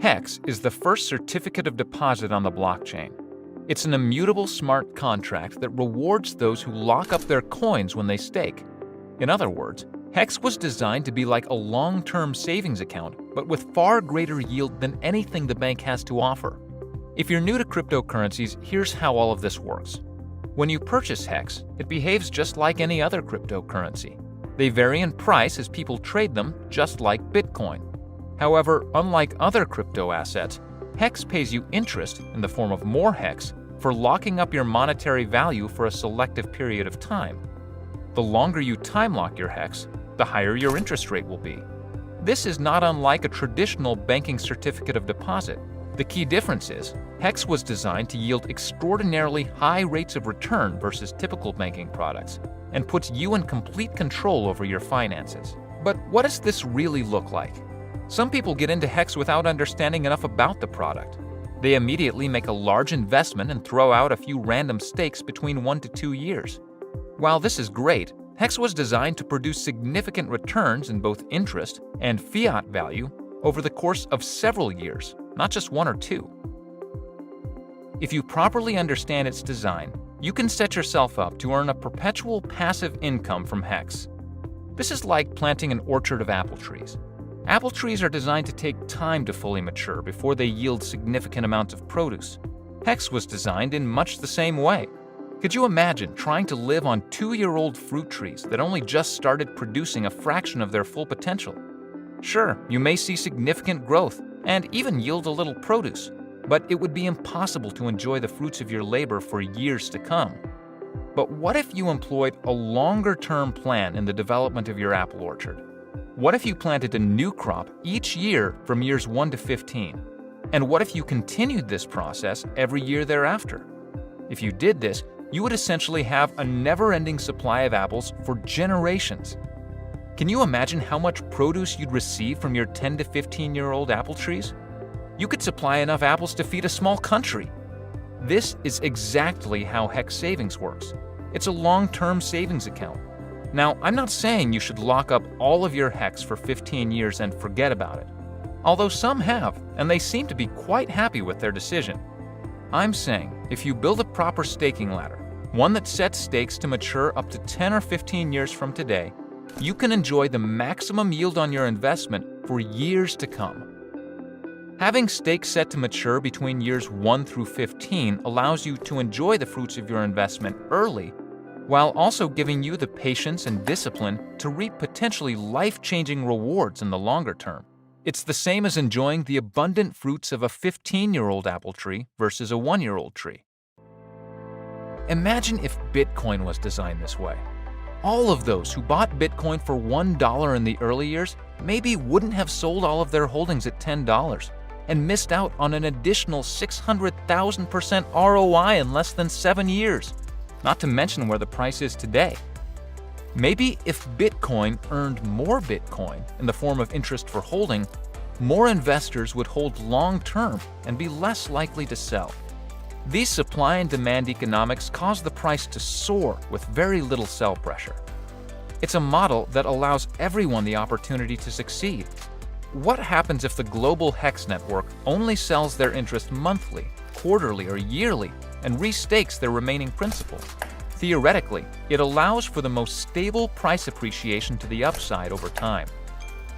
HEX is the first certificate of deposit on the blockchain. It's an immutable smart contract that rewards those who lock up their coins when they stake. In other words, HEX was designed to be like a long-term savings account, but with far greater yield than anything the bank has to offer. If you're new to cryptocurrencies, here's how all of this works. When you purchase HEX, it behaves just like any other cryptocurrency. They vary in price as people trade them, just like Bitcoin. However, unlike other crypto assets, HEX pays you interest in the form of more HEX for locking up your monetary value for a selective period of time. The longer you time lock your HEX, the higher your interest rate will be. This is not unlike a traditional banking certificate of deposit. The key difference is, HEX was designed to yield extraordinarily high rates of return versus typical banking products, and puts you in complete control over your finances. But what does this really look like? Some people get into HEX without understanding enough about the product. They immediately make a large investment and throw out a few random stakes between 1 to 2 years. While this is great, HEX was designed to produce significant returns in both interest and fiat value over the course of several years, not just 1 or 2. If you properly understand its design, you can set yourself up to earn a perpetual passive income from HEX. This is like planting an orchard of apple trees. Apple trees are designed to take time to fully mature before they yield significant amounts of produce. HEX was designed in much the same way. Could you imagine trying to live on 2-year-old fruit trees that only just started producing a fraction of their full potential? Sure, you may see significant growth and even yield a little produce, but it would be impossible to enjoy the fruits of your labor for years to come. But what if you employed a longer-term plan in the development of your apple orchard? What if you planted a new crop each year from years 1 to 15? And what if you continued this process every year thereafter? If you did this, you would essentially have a never-ending supply of apples for generations. Can you imagine how much produce you'd receive from your 10 to 15-year-old apple trees? You could supply enough apples to feed a small country. This is exactly how HEX Savings works. It's a long-term savings account. Now, I'm not saying you should lock up all of your HEX for 15 years and forget about it, although some have, and they seem to be quite happy with their decision. I'm saying if you build a proper staking ladder, one that sets stakes to mature up to 10 or 15 years from today, you can enjoy the maximum yield on your investment for years to come. Having stakes set to mature between years 1 through 15 allows you to enjoy the fruits of your investment early, while also giving you the patience and discipline to reap potentially life-changing rewards in the longer term. It's the same as enjoying the abundant fruits of a 15-year-old apple tree versus a 1-year-old tree. Imagine if Bitcoin was designed this way. All of those who bought Bitcoin for $1 in the early years maybe wouldn't have sold all of their holdings at $10 and missed out on an additional 600,000% ROI in less than 7 years, not to mention where the price is today. Maybe if Bitcoin earned more Bitcoin in the form of interest for holding, more investors would hold long-term and be less likely to sell. These supply and demand economics cause the price to soar with very little sell pressure. It's a model that allows everyone the opportunity to succeed. What happens if the global HEX network only sells their interest monthly, quarterly, or yearly and restakes their remaining principal? Theoretically, it allows for the most stable price appreciation to the upside over time.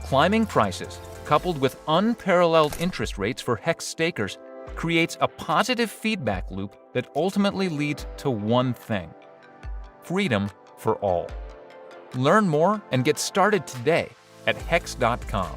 Climbing prices, coupled with unparalleled interest rates for HEX stakers, creates a positive feedback loop that ultimately leads to one thing: freedom for all. Learn more and get started today at hex.com.